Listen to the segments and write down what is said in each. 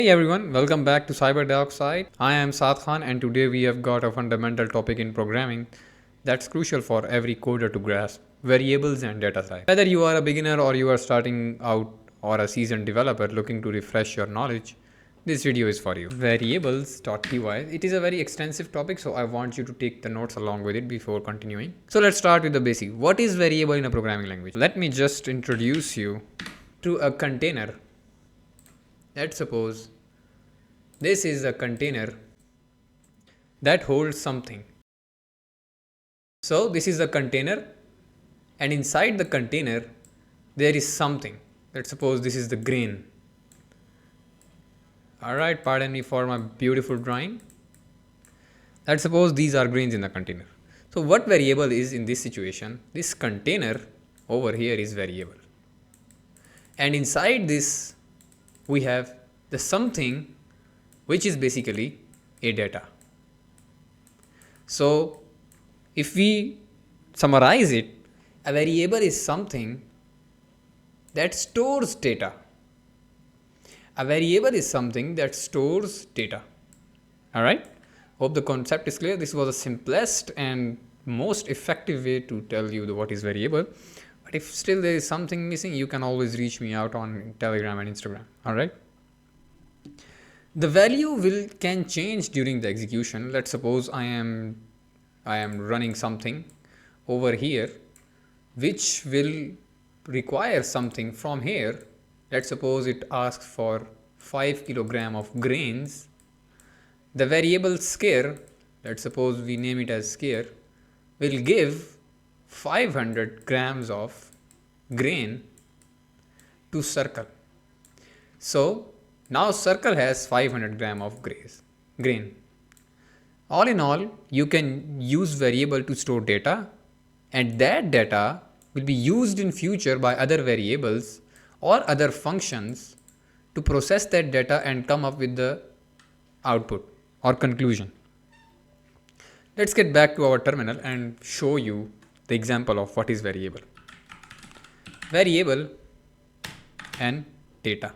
Hey everyone, welcome back to Cyber Dioxide. I am Saad Khan and today we have got a fundamental topic in programming that's crucial for every coder to grasp: variables and data type. Whether you are a beginner or you are starting out or a seasoned developer looking to refresh your knowledge, this video is for you. Variables.py. It is a very extensive topic, so I want you to take the notes along with it before continuing. So let's start with the basic. What is variable in a programming language? Let me just introduce you to a container. Let's suppose this is a container that holds something. So this is a container, and inside the container there is something. Let's suppose this is the grain. Alright, pardon me for my beautiful drawing. Let's suppose these are grains in the container. So what variable is in this situation? This container over here is variable. And inside this we have the something which is basically a data. So if we summarize it, a variable is something that stores data. A variable is something that stores data. Alright? Hope the concept is clear. This was the simplest and most effective way to tell you what is variable. But if still there is something missing, you can always reach me out on Telegram and Instagram. Alright? The value can change during the execution. Let's suppose I am running something over here which will require something from here. Let's suppose it asks for 5 kilogram of grains. The variable scare, let's suppose we name it as scare, will give 500 grams of grain to circle. So now circle has 500 gram of grain. All in all, you can use variable to store data, and that data will be used in future by other variables or other functions to process that data and come up with the output or conclusion. Let's get back to our terminal and show you the example of what is variable. Variable and data.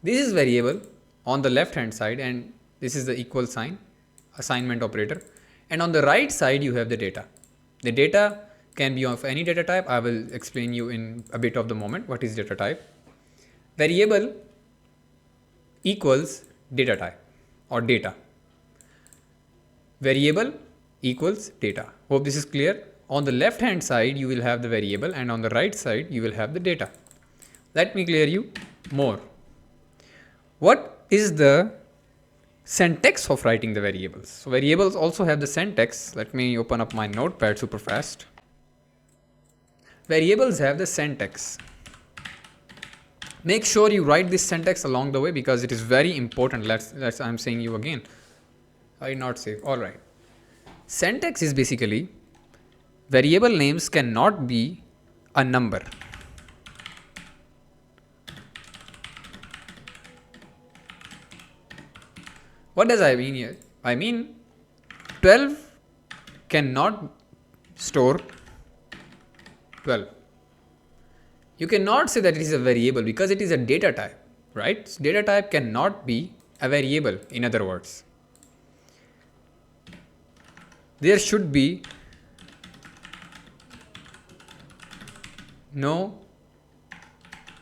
This is variable on the left hand side, and this is the equal sign, assignment operator, and on the right side you have the data. The data can be of any data type. I will explain you in a bit of the moment what is data type. Variable equals data type or data. Variable equals data. Hope this is clear. On the left hand side you will have the variable, and on the right side you will have the data. Let me clear you more. What is the syntax of writing the variables? So variables also have the syntax. Let me open up my notepad super fast. Variables have the syntax. Make sure you write this syntax along the way because it is very important. I'm saying you again. I not save. All right. Syntax is basically variable names cannot be a number. What does I mean here? I mean 12 cannot store 12. You cannot say that it is a variable because it is a data type, right? So data type cannot be a variable, in other words. There should be no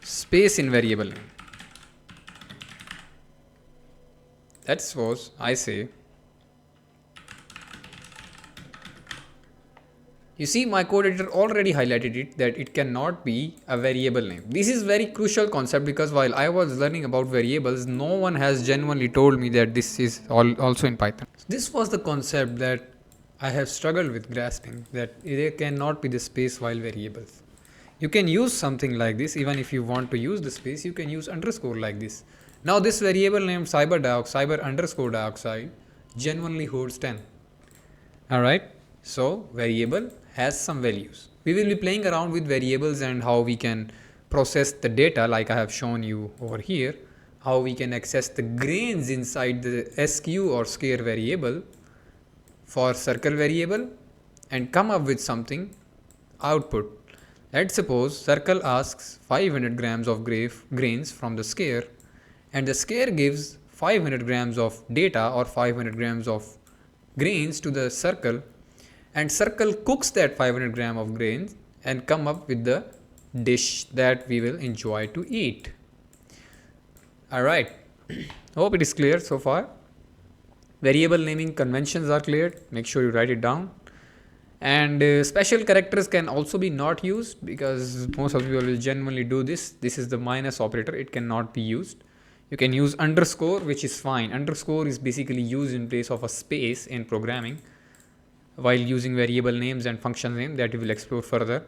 space in variable name. Let's suppose I say, you see my code editor already highlighted it that it cannot be a variable name. This is very crucial concept because while I was learning about variables, no one has genuinely told me that this is also in Python. This was the concept that I have struggled with grasping, that there cannot be the space while variables. You can use something like this. Even if you want to use the space, you can use underscore like this. Now this variable named cyber underscore dioxide genuinely holds 10. Alright, so variable has some values. We will be playing around with variables and how we can process the data like I have shown you over here, how we can access the grains inside the SQ or scare variable for circle variable and come up with something output. Let's suppose circle asks 500 grams of grains from the scare, and the scare gives 500 grams of data or 500 grams of grains to the circle, and circle cooks that 500 gram of grains and come up with the dish that we will enjoy to eat. Alright, hope it is clear so far. Variable naming conventions are cleared, make sure you write it down. And special characters can also be not used, because most of people will genuinely do this. This is the minus operator, it cannot be used. You can use underscore, which is fine. Underscore is basically used in place of a space in programming while using variable names and function name that we will explore further.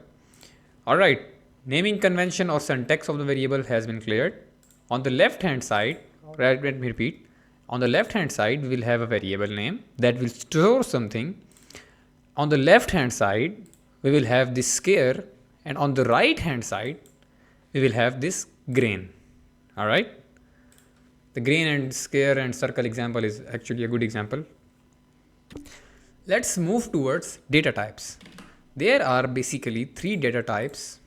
Alright, naming convention or syntax of the variable has been cleared. On the left hand side, let me repeat, on the left hand side we will have a variable name that will store something. On the left hand side we will have this scare, and on the right hand side we will have this grain. Alright, the grain and scare and circle example is actually a good example. Let's move towards data types. There are basically 3 data types.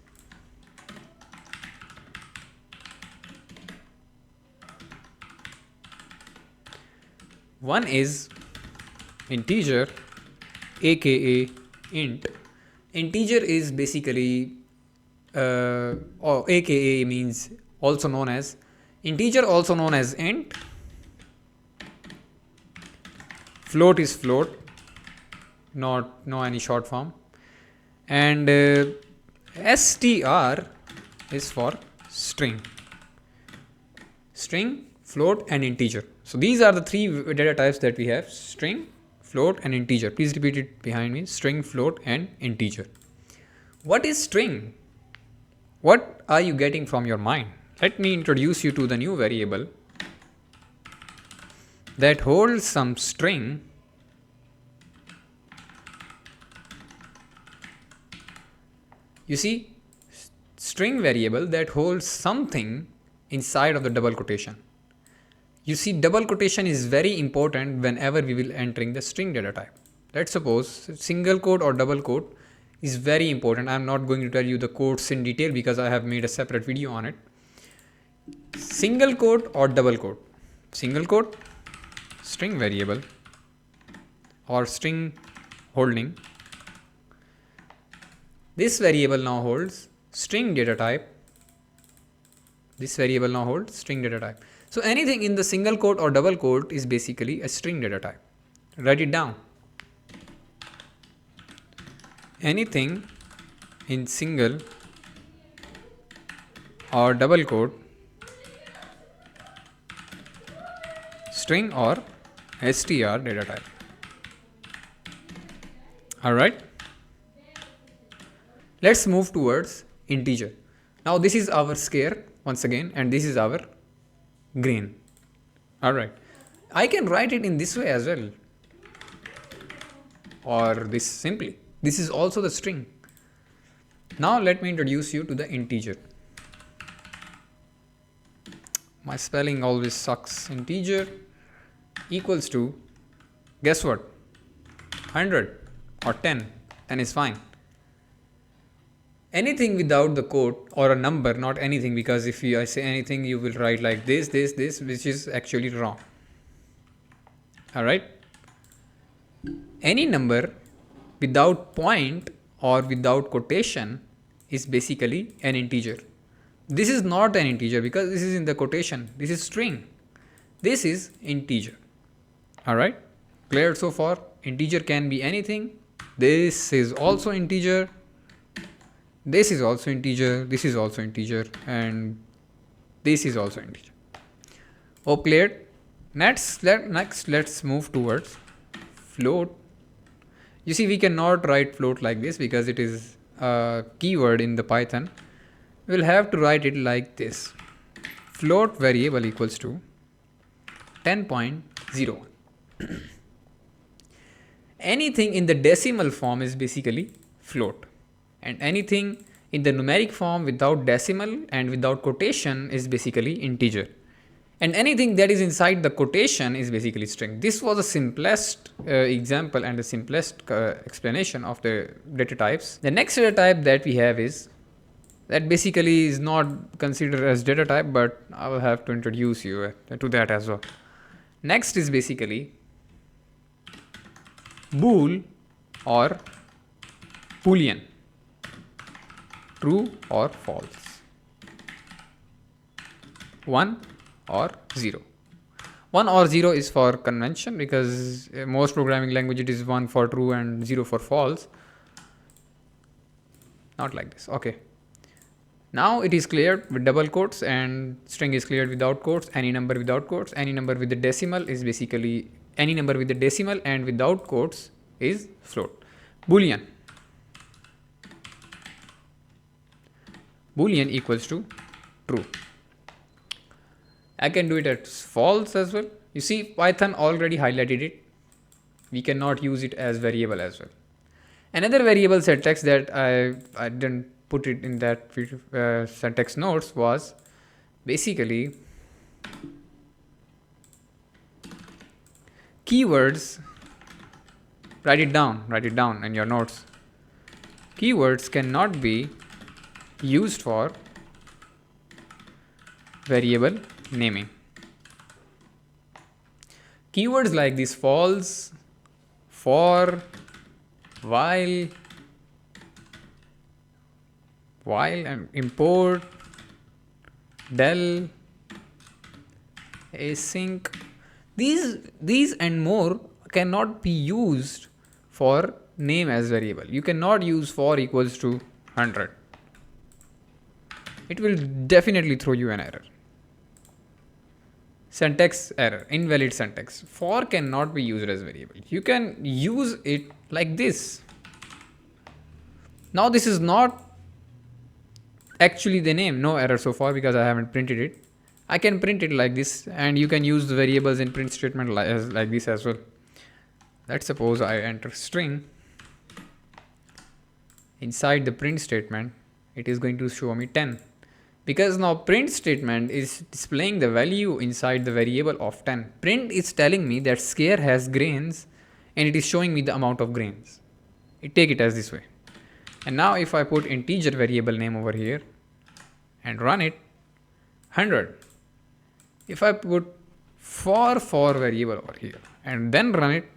One is integer, aka int. Integer is basically or aka means also known as integer, also known as int. Float is float, no any short form, and str is for string, float and integer. So these are the 3 data types that we have: string, float and integer. Please repeat it behind me: string, float and integer. What is string? What are you getting from your mind? Let me introduce you to the new variable that holds some string You see, string variable that holds something inside of the double quotation. You see, double quotation is very important whenever we will entering the string data type. Let's suppose single quote or double quote is very important. I'm not going to tell you the quotes in detail because I have made a separate video on it. Single quote or double quote. Single quote, string variable or string holding. This variable now holds string data type. This variable now holds string data type. So anything in the single quote or double quote is basically a string data type. Write it down. Anything in single or double quote, string or str data type. Alright. Let's move towards integer. Now this is our scare once again, and this is our grain. Alright. I can write it in this way as well, or this simply. This is also the string. Now let me introduce you to the integer. My spelling always sucks. Integer equals to, guess what? 100 or 10. 10 is fine. Anything without the quote or a number, not anything, because if I say anything, you will write like this, which is actually wrong. Alright. Any number without point or without quotation is basically an integer. This is not an integer because this is in the quotation. This is string. This is integer. Alright. Clear so far? Integer can be anything. This is also integer. This is also integer. This is also integer. And this is also integer. Oh, clear? Next, let's move towards float. You see, we cannot write float like this because it is a keyword in the Python. We'll have to write it like this. Float variable equals to 10.01. Anything in the decimal form is basically float. And anything in the numeric form without decimal and without quotation is basically integer. And anything that is inside the quotation is basically string. This was the simplest example and the simplest explanation of the data types. The next data type that we have is That basically is not considered as data type, but I will have to introduce you to that as well. Next is basically bool or boolean, true or false, 1 or 0. 1 or 0 is for convention, because most programming language it is 1 for true and 0 for false. Not like this. Okay. Now it is cleared with double quotes and string is cleared without quotes. Any number without quotes, any number with the decimal is basically any number with the decimal and without quotes is float. Boolean. Boolean equals to true. I can do it as false as well. You see, Python already highlighted it. We cannot use it as variable as well. Another variable syntax that I didn't put it in that syntax notes was basically keywords. Write it down in your notes. Keywords cannot be used for variable naming. Keywords like this: false, for, while and import, del, async, these and more cannot be used for name as variable. You cannot use for equals to 100. It will definitely throw you an error. Syntax error, invalid syntax. For cannot be used as variable. You can use it like this. Now this is not actually the name. No error so far because I haven't printed it. I can print it like this, and you can use the variables in print statement like this as well. Let's suppose I enter string. Inside the print statement, it is going to show me 10. Because now print statement is displaying the value inside the variable of 10. Print is telling me that square has grains and it is showing me the amount of grains. Take it as this way. And now if I put integer variable name over here and run it, 100. If I put for variable over here and then run it,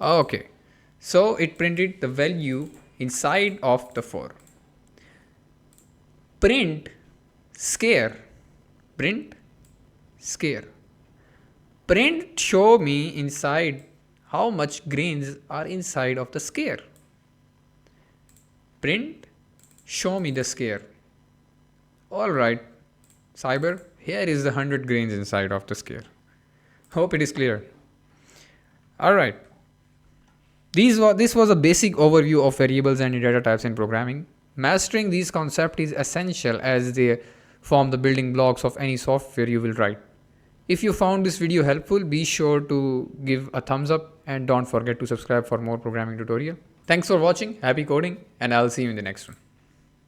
okay. So it printed the value inside of the for. Print square. Print show me inside how much grains are inside of the square. Print show me the square. Alright, Cyber, here is the 100 grains inside of the square. Hope it is clear. Alright. This was a basic overview of variables and data types in programming. Mastering these concepts is essential as they form the building blocks of any software you will write. If you found this video helpful, be sure to give a thumbs up and don't forget to subscribe for more programming tutorial. Thanks for watching, happy coding, and I'll see you in the next one.